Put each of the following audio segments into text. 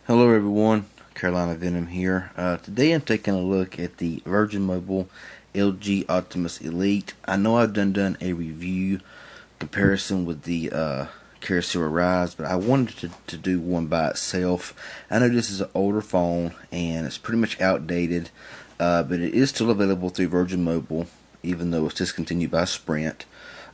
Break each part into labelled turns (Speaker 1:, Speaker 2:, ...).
Speaker 1: Hello everyone, Carolina Venom here. Today I'm taking a look at the Virgin Mobile LG Optimus Elite. I know I've done a review comparison with the Carousel Rise, but I wanted to do one by itself. I know this is an older phone and it's pretty much outdated, but it is still available through Virgin Mobile, even though it's discontinued by Sprint.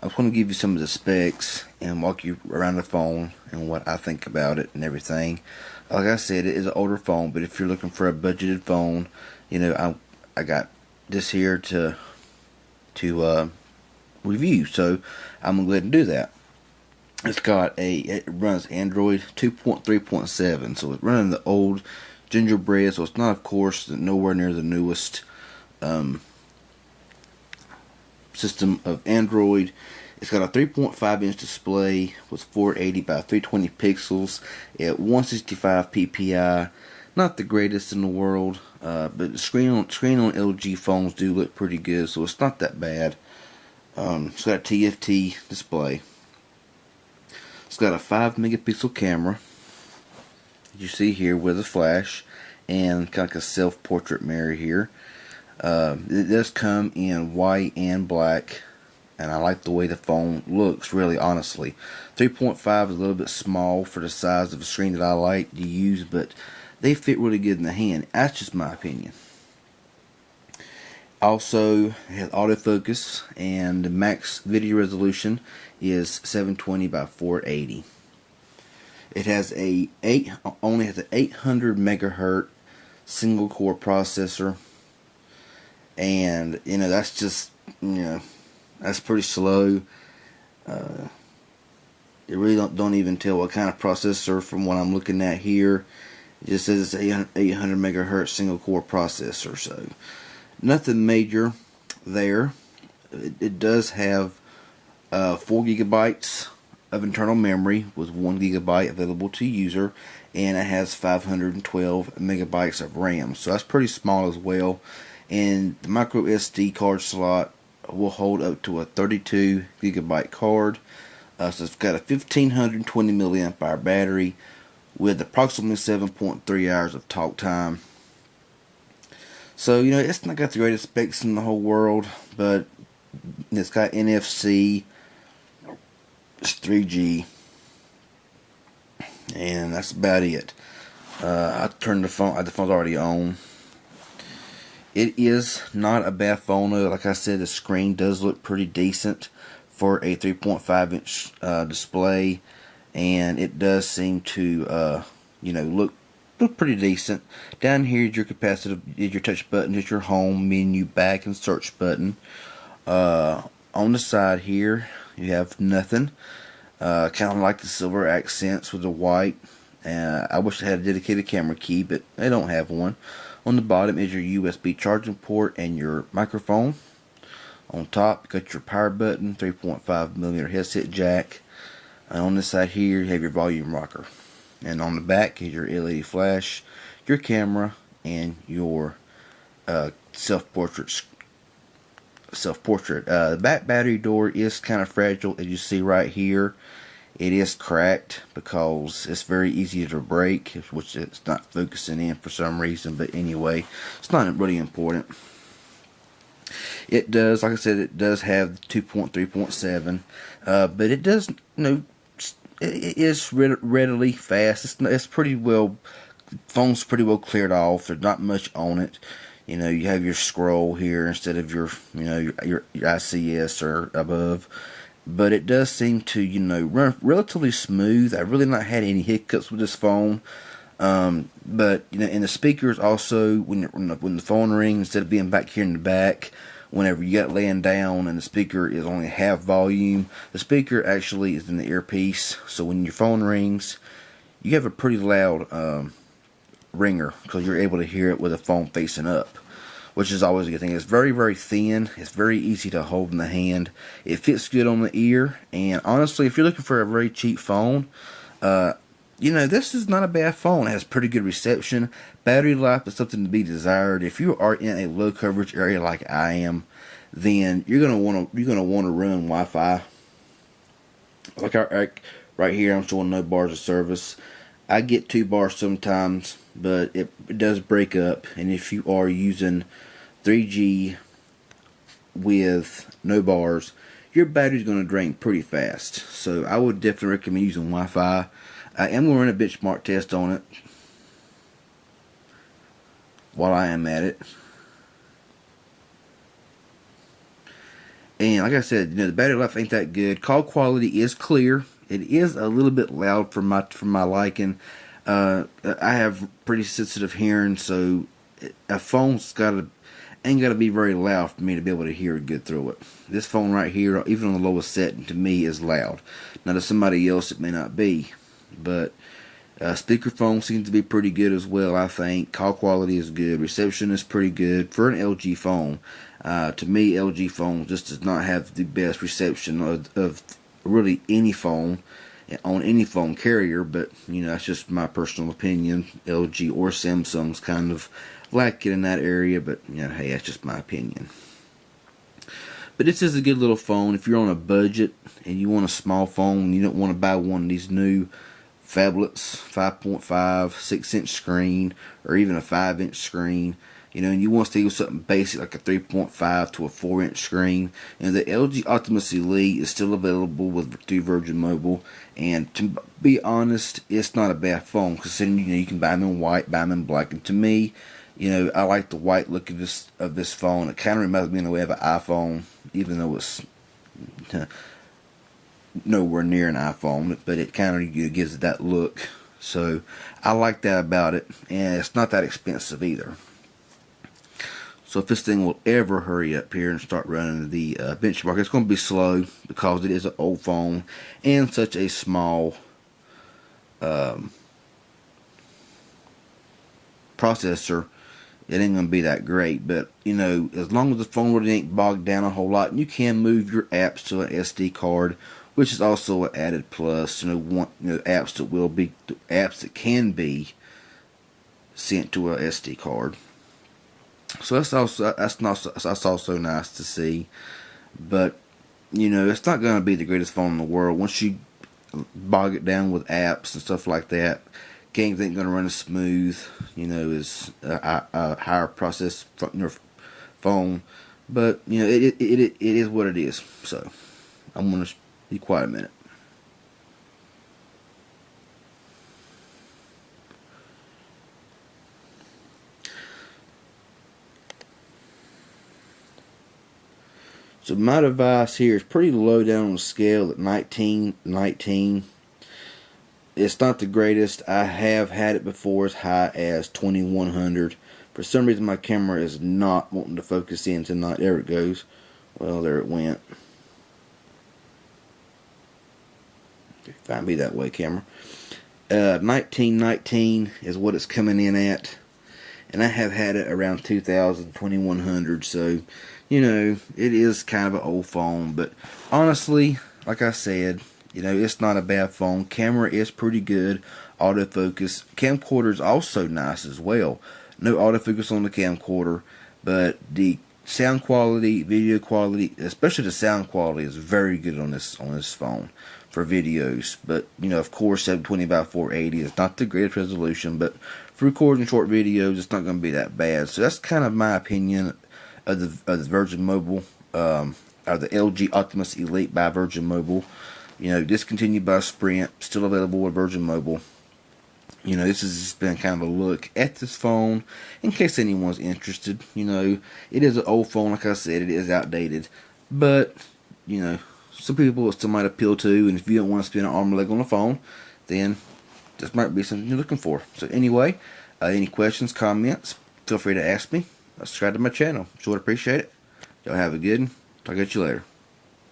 Speaker 1: I'm going to give you some of the specs and walk you around the phone and what I think about it and everything. Like I said, it is an older phone, but if you're looking for a budgeted phone, I got this here to review, so I'm gonna go ahead and do that. It runs Android 2.3.7, so it's running the old gingerbread, so it's not, of course, nowhere near the newest system of Android. It's got a 3.5-inch display with 480 by 320 pixels at 165 ppi. Not the greatest in the world, but the screen on LG phones do look pretty good, so it's not that bad. It's got a TFT display. It's got a 5-megapixel camera, as you see here, with a flash and kind of like a self-portrait mirror here. It does come in white and black, and I like the way the phone looks, really, honestly. 3.5 is a little bit small for the size of the screen that I like to use, but they fit really good in the hand. That's just my opinion. Also, it has autofocus, and the max video resolution is 720 by 480. It has only has an 800 megahertz single core processor, and that's just that's pretty slow. It really don't even tell what kind of processor from what I'm looking at here. It just says it's 800 megahertz single core processor, so nothing major there. It does have 4 gigabytes of internal memory with 1 gigabyte available to user, and it has 512 megabytes of RAM, so that's pretty small as well. And the micro SD card slot will hold up to a 32 gigabyte card. So it's got a 1520 milliamp hour battery with approximately 7.3 hours of talk time. So it's not got the greatest specs in the whole world, but it's got NFC, it's 3G, and that's about it. I turned the phone. The phone's already on. It is not a bad phone though. Like I said, the screen does look pretty decent for a 3.5-inch display, and it does seem to look pretty decent. Down here is your capacitive, is your touch button, is your home menu, back, and search button. On the side here, you have nothing. Kind of like the silver accents with the white. I wish they had a dedicated camera key, but they don't have one. On the bottom is your USB charging port and your microphone. On top, you got your power button, 3.5mm headset jack. And on this side here, you have your volume rocker. And on the back is your LED flash, your camera, and your self-portrait. The back battery door is kind of fragile, as you see right here. It is cracked because it's very easy to break, which it's not focusing in for some reason. But anyway, it's not really important. It does, like I said, it does have 2.3.7, but it does, it is readily fast. It's pretty well, phone's pretty well cleared off. There's not much on it. You have your scroll here instead of your ICS or above. But it does seem to, run relatively smooth. I've really not had any hiccups with this phone. But and the speakers also, when the phone rings, instead of being back here in the back, whenever you got laying down and the speaker is only half volume, the speaker actually is in the earpiece. So when your phone rings, you have a pretty loud ringer because you're able to hear it with the phone facing up, which is always a good thing. It's very, very thin. It's very easy to hold in the hand. It fits good on the ear. And honestly, if you're looking for a very cheap phone, this is not a bad phone. It has pretty good reception. Battery life is something to be desired. If you are in a low coverage area like I am, then you're gonna want to run Wi-Fi. Like right here, I'm showing no bars of service. I get 2 bars sometimes, but it does break up. And if you are using 3G with no bars, your battery's going to drain pretty fast. So I would definitely recommend using Wi-Fi. I am going to run a benchmark test on it while I am at it. And like I said, you know, the battery life ain't that good. Call quality is clear. It is a little bit loud for my liking. I have pretty sensitive hearing, so a phone's ain't gotta be very loud for me to be able to hear good through it. This phone right here, even on the lowest setting, to me is loud. Now to somebody else it may not be, but speakerphone seems to be pretty good as well. I think call quality is good, reception is pretty good for an LG phone. To me, LG phone just does not have the best reception of really any phone on any phone carrier, but you know, that's just my personal opinion. LG or Samsung's kind of lack it in that area, but you know, hey, that's just my opinion. But this is a good little phone if you're on a budget and you want a small phone and you don't want to buy one of these new phablets, 5.5, 6-inch screen, or even a 5-inch screen. You know, and you want to do something basic like a 3.5 to a 4-inch screen. And the LG Optimus Elite is still available through Virgin Mobile. And to be honest, it's not a bad phone, considering you know you can buy them in white, buy them in black. And to me, you know, I like the white look of this phone. It kind of reminds me in a way of an iPhone, even though it's nowhere near an iPhone, but it kind of gives it that look. So I like that about it, and it's not that expensive either. So if this thing will ever hurry up here and start running the benchmark, it's going to be slow because it is an old phone and such a small processor. It ain't going to be that great, but you know, as long as the phone really ain't bogged down a whole lot, and you can move your apps to an SD card, which is also an added plus. You know, apps that can be sent to a SD card. So that's also nice to see. But you know, it's not going to be the greatest phone in the world once you bog it down with apps and stuff like that. Games ain't going to run as smooth, you know, as a higher process phone. But you know, it is what it is. So I'm going to be quiet a minute. So my device here is pretty low down on the scale at 19. It's not the greatest. I have had it before as high as 2100. For some reason my camera is not wanting to focus in tonight. There it goes. Well, there it went. Find me that way, camera. 1919 is what it's coming in at. And I have had it around 2100, so you know, it is kind of an old phone, but honestly, like I said, you know, it's not a bad phone. Camera is pretty good. Autofocus. Camcorder is also nice as well. No autofocus on the camcorder, but the sound quality, video quality, especially the sound quality, is very good on this phone for videos. But you know, of course, 720 by 480 is not the greatest resolution, but for recording short videos, it's not going to be that bad. So that's kind of my opinion of the Virgin Mobile, or the LG Optimus Elite by Virgin Mobile. You know, discontinued by Sprint, still available with Virgin Mobile. You know, this has just been kind of a look at this phone in case anyone's interested. You know, it is an old phone, like I said, it is outdated, but you know, some people it still might appeal to, and if you don't want to spend an arm and leg on the phone, then this might be something you're looking for. So anyway, any questions, comments, feel free to ask me. Subscribe to my channel. Sure would appreciate it. Y'all have a good one. Talk to you later.